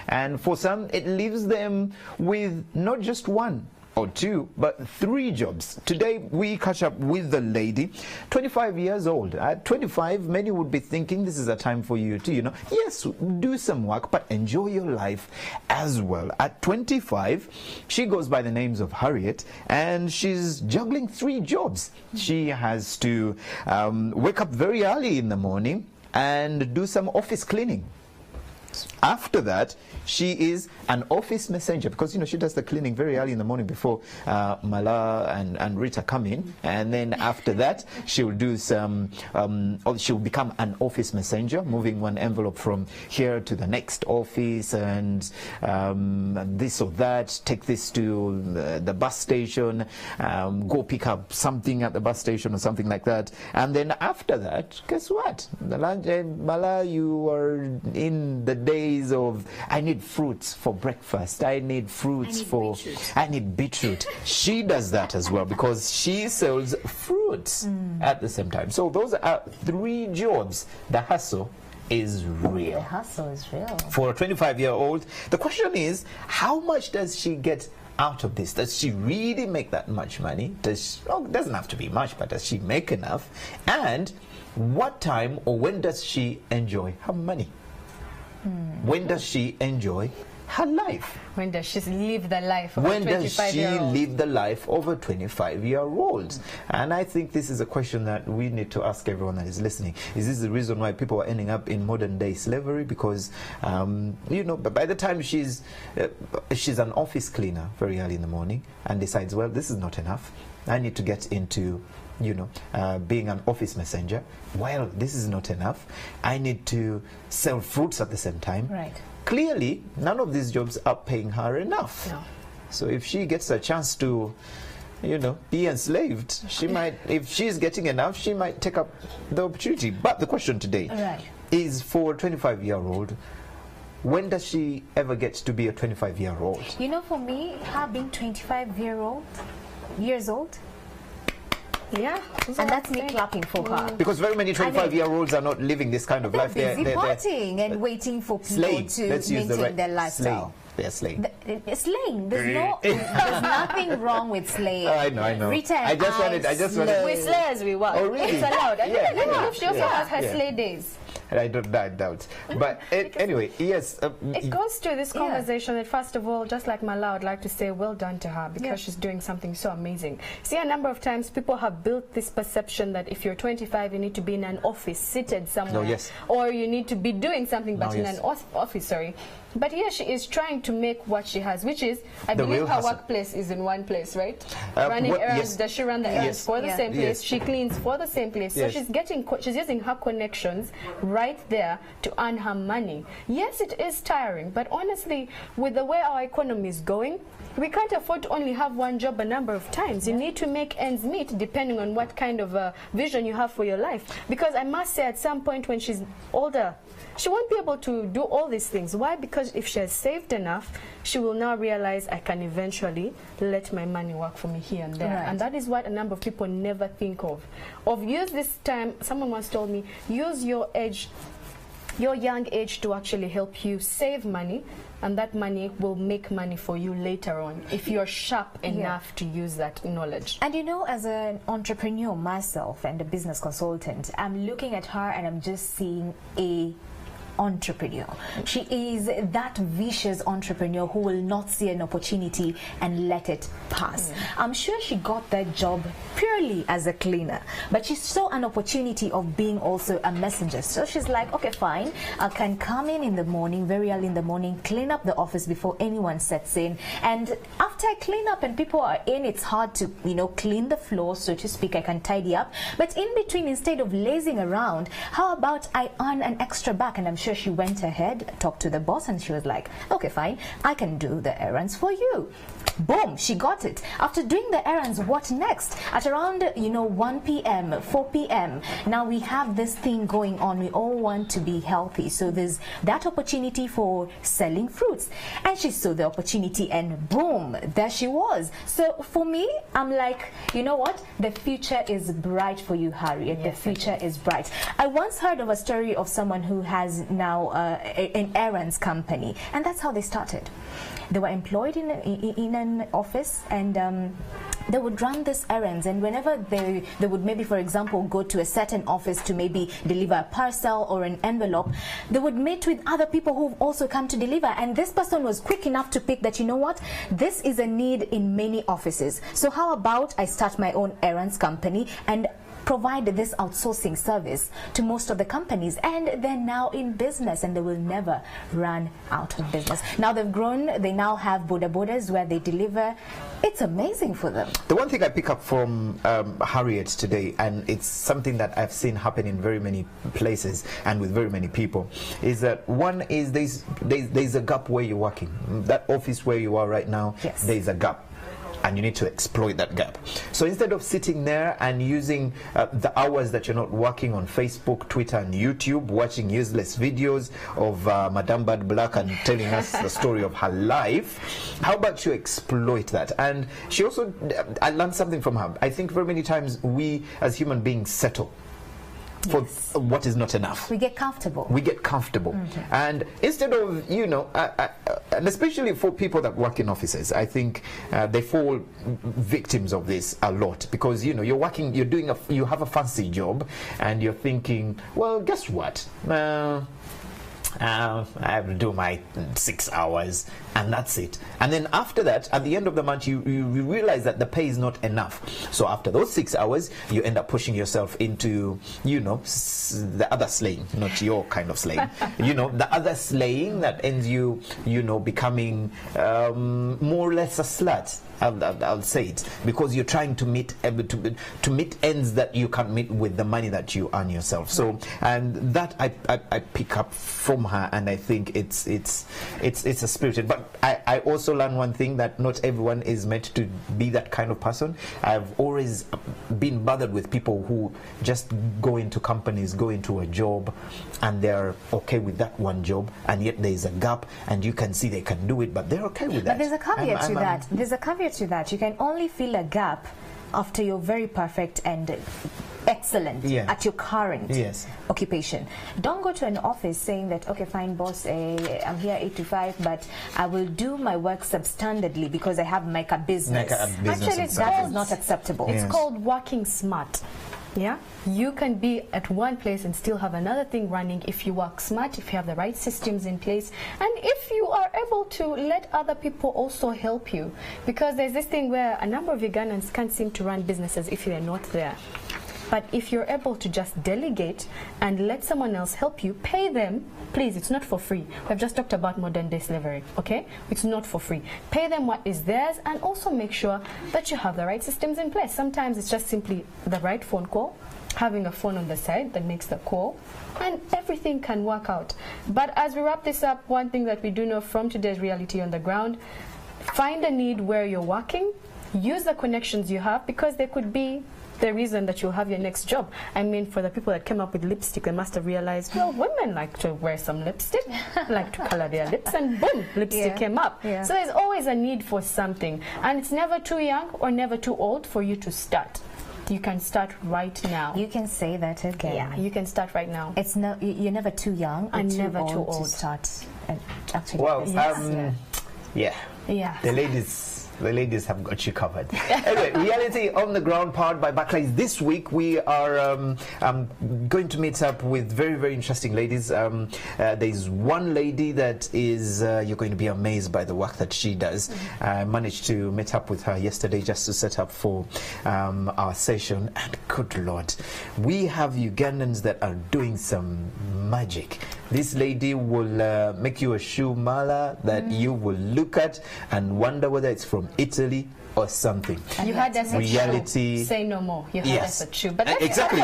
And for some, it leaves them with not just one or two, but 3 jobs. Today, we catch up with the lady, 25 years old. At 25, many would be thinking this is a time for you to, yes, do some work, but enjoy your life as well. At 25, she goes by the names of Harriet, and she's juggling 3 jobs. She has to wake up very early in the morning and do some office cleaning. After that, she is an office messenger because she does the cleaning very early in the morning before Mala and Rita come in, and then after that she'll do some she'll become an office messenger, moving one envelope from here to the next office, and this or that, take this to the bus station, go pick up something at the bus station or something like that. And then after that, guess what, Mala, you are in the days of I need fruits for breakfast, I need fruits I need beetroot. She does that as well because she sells fruits at the same time. So those are 3 jobs. The hustle is real. The hustle is real. For a 25-year-old, the question is, how much does she get out of this? Does she really make that much money? It doesn't have to be much, but does she make enough? And what time or when does she enjoy her money? When does she enjoy her life? When does she live the life of when a 25-year-old? does she live the life of a 25-year-old? And I think this is a question that we need to ask everyone that is listening. Is this the reason why people are ending up in modern-day slavery? Because, by the time she's an office cleaner very early in the morning and decides, well, this is not enough. I need to get into being an office messenger. Well, this is not enough. I need to sell fruits at the same time. Right. Clearly, none of these jobs are paying her enough. No. So if she gets a chance to, be enslaved, she might, if she's getting enough, she might take up the opportunity. But the question today is for a 25-year-old, when does she ever get to be a 25-year-old? For me, her being 25 years old, yeah, and that's me clapping for her. Because very many 25-year-olds are not living this kind of life. They're busy partying and waiting for people to maintain their lifestyle. They're slaying. Slaying. There's nothing wrong with slaying. I know. Rita and I just wanted. We slay as we want. Oh, really? It's allowed. And Yeah, I believe she also has her slay days. I doubt. But anyway, yes. It goes to this conversation that, first of all, just like Mala, I would like to say well done to her because she's doing something so amazing. See, a number of times people have built this perception that if you're 25, you need to be in an office, seated somewhere. Or you need to be doing something, but in an office, sorry. But here she is trying to make what she has, which is, I believe her workplace is in one place, right? Running errands. Does she run the errands for the same place? She cleans for the same place. So she's using her connections right there to earn her money. Yes, it is tiring, but honestly, with the way our economy is going, we can't afford to only have one job a number of times. You need to make ends meet depending on what kind of vision you have for your life. Because I must say, at some point when she's older, she won't be able to do all these things. Why? Because if she has saved enough, she will now realize I can eventually let my money work for me here and there. Right. And that is what a number of people never think of. Use this time, someone once told me, use your age, your young age to actually help you save money, and that money will make money for you later on if you're sharp enough to use that knowledge. And as an entrepreneur myself and a business consultant, I'm looking at her and I'm just seeing a entrepreneur. She is that vicious entrepreneur who will not see an opportunity and let it pass. I'm sure she got that job purely as a cleaner, but she saw an opportunity of being also a messenger. So she's like, okay, fine, I can come in the morning, very early in the morning, clean up the office before anyone sets in, and after I clean up and people are in, it's hard to clean the floor, so to speak. I can tidy up, but in between, instead of lazing around, how about I earn an extra buck? And I'm sure she went ahead, talked to the boss, and she was like, okay, fine, I can do the errands for you. Boom, she got it. After doing the errands, what next? At around 1 p.m., 4 p.m., now we have this thing going on. We all want to be healthy, so there's that opportunity for selling fruits, and she saw the opportunity, and boom, there she was. So for me, I'm like, you know what, the future is bright for you, Harriet. The future is bright. I once heard of a story of someone who has now an errands company, and that's how they started. They were employed in an office, and they would run these errands, and whenever they would maybe, for example, go to a certain office to maybe deliver a parcel or an envelope, they would meet with other people who've also come to deliver, and this person was quick enough to pick that, you know what, this is a need in many offices, so how about I start my own errands company and provide this outsourcing service to most of the companies, and they're now in business and they will never run out of business. Now they've grown, they now have boda bodas where they deliver. It's amazing for them. The one thing I pick up from Harriet today, and it's something that I've seen happen in very many places and with very many people, is that one is there's a gap where you're working. That office where you are right now, yes, there's a gap, and you need to exploit that gap. So instead of sitting there and using the hours that you're not working on Facebook, Twitter and YouTube, watching useless videos of Madame Bad Black and telling us the story of her life, how about you exploit that? And she also, I learned something from her. I think very many times we as human beings settle for what is not enough. We get comfortable. We get comfortable. Mm-hmm. And instead of, you know, and especially for people that work in offices, I think they fall victims of this a lot, because, you know, you're working, you have a fancy job, and you're thinking, well, guess what? I have to do my 6 hours and that's it. And then after that, at the end of the month, you realize that the pay is not enough. So after those 6 hours, you end up pushing yourself into, you know, the other slaying, not your kind of slaying. You know, the other slaying that ends you, you know, becoming more or less a slut. I'll say it, because you're trying to meet ends that you can't meet with the money that you earn yourself. So, and that I pick up from her, and I think it's a spirited. But I also learned one thing, that not everyone is meant to be that kind of person. I've always been bothered with people who just go into companies, go into a job, and they're okay with that one job, and yet there is a gap, and you can see they can do it, but they're okay with that. But there's a caveat to that. There's a caveat to that. You can only fill a gap after you're very perfect and excellent at your current occupation. Don't go to an office saying that, okay, fine, boss, I'm here 8 to 5, but I will do my work substandardly because I have a business. Actually, that is not acceptable. It's called working smart. Yeah, you can be at one place and still have another thing running if you work smart, if you have the right systems in place, and if you are able to let other people also help you. Because there's this thing where a number of Ugandans can't seem to run businesses if you are not there. But if you're able to just delegate and let someone else help you, pay them, please, it's not for free. We've just talked about modern day slavery, okay? It's not for free. Pay them what is theirs, and also make sure that you have the right systems in place. Sometimes it's just simply the right phone call, having a phone on the side that makes the call, and everything can work out. But as we wrap this up, one thing that we do know from today's reality on the ground, find a need where you're working, use the connections you have, because there could be the reason that you'll have your next job. I mean, for the people that came up with lipstick, they must have realized, well, women like to wear some lipstick, like to color their lips, and boom, lipstick came up. So there's always a need for something, and it's never too young or never too old for you to start. You can start right now. You can say that again. Yeah, you can start right now. It's no, you're never too young or never too old to start. Actually, well, the ladies have got you covered. Anyway, Reality on the Ground, powered by Barclays. This week we are going to meet up with very, very interesting ladies. There's one lady that is, you're going to be amazed by the work that she does. I managed to meet up with her yesterday just to set up for our session. And good Lord, we have Ugandans that are doing some magic. This lady will make you a shoe mala that you will look at and wonder whether it's from Italy or something. You had us at Reality. Say no more. You had us at shoe. But that's exactly.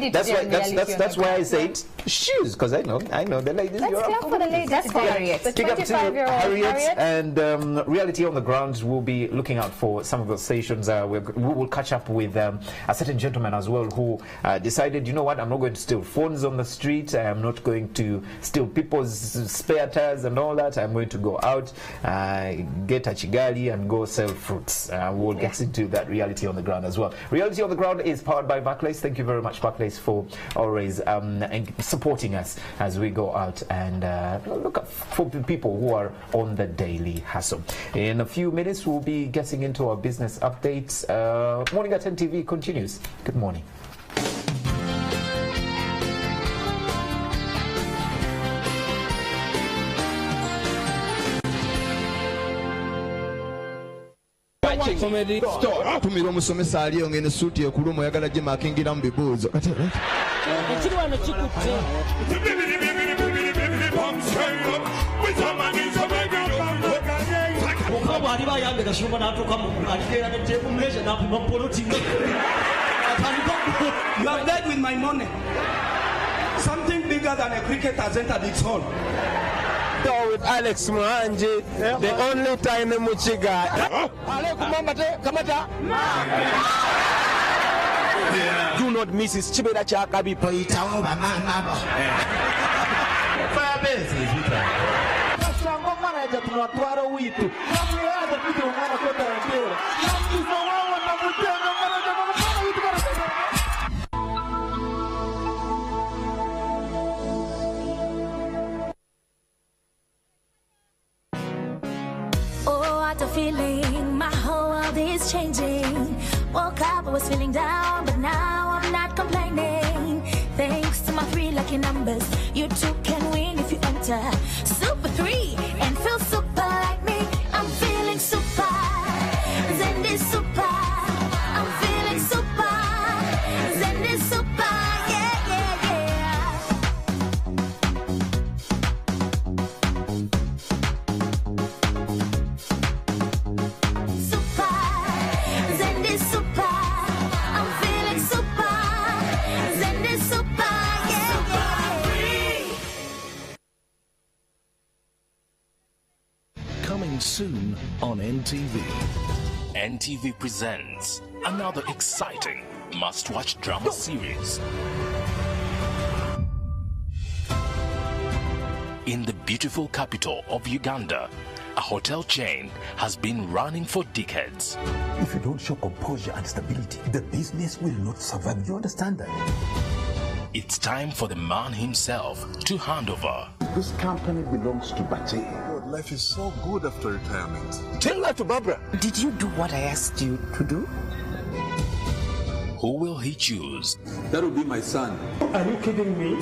That's why I say it. Shoes, because I know the ladies. Let's clap for the ladies. That's Harriet. The 25-year-old Harriet. And Reality on the Ground will be looking out for some of those stations. We will catch up with a certain gentleman as well who decided, you know what, I'm not going to steal phones on the street. I'm not going to steal people's spare tires and all that. I'm going to go out, get a chigali and go sell fruits. We'll get into that reality on the ground as well. Reality on the ground is powered by Barclays. Thank you very much, Barclays, for always supporting us as we go out and look for people who are on the daily hustle. In a few minutes, we'll be getting into our business updates. Morning at NTV continues. Good morning. Comedy store. Tumira omusomesa aliyo ngene suti ekulumu oyagala gye makingira mu bibuuzo. Ekirwano kikutte. Okabo ali bayambe kasumba n'atuuka mu aligera ne tepu mlesha n'apima politika. You are dead with my money. Something bigger than a cricket has entered its hall. With Alex Muhanji, the only time in Muchiga. Do not miss his Chibera Chakabi Paita. Feeling my whole world is changing. Woke up, I was feeling down, but now I'm not complaining. Thanks to my 3 lucky numbers, you too can win if you enter Super 3 and feel super like me. I'm feeling super. Zendy super. I'm feeling super. Zendy super. Yeah, yeah, yeah. Soon on NTV. NTV presents another exciting must-watch drama series. In the beautiful capital of Uganda, a hotel chain has been running for decades. If you don't show composure and stability, the business will not survive. You understand that? It's time for the man himself to hand over. This company belongs to Bache. God, life is so good after retirement. Tell that to Barbara. Did you do what I asked you to do? Who will he choose? That will be my son. Are you kidding me?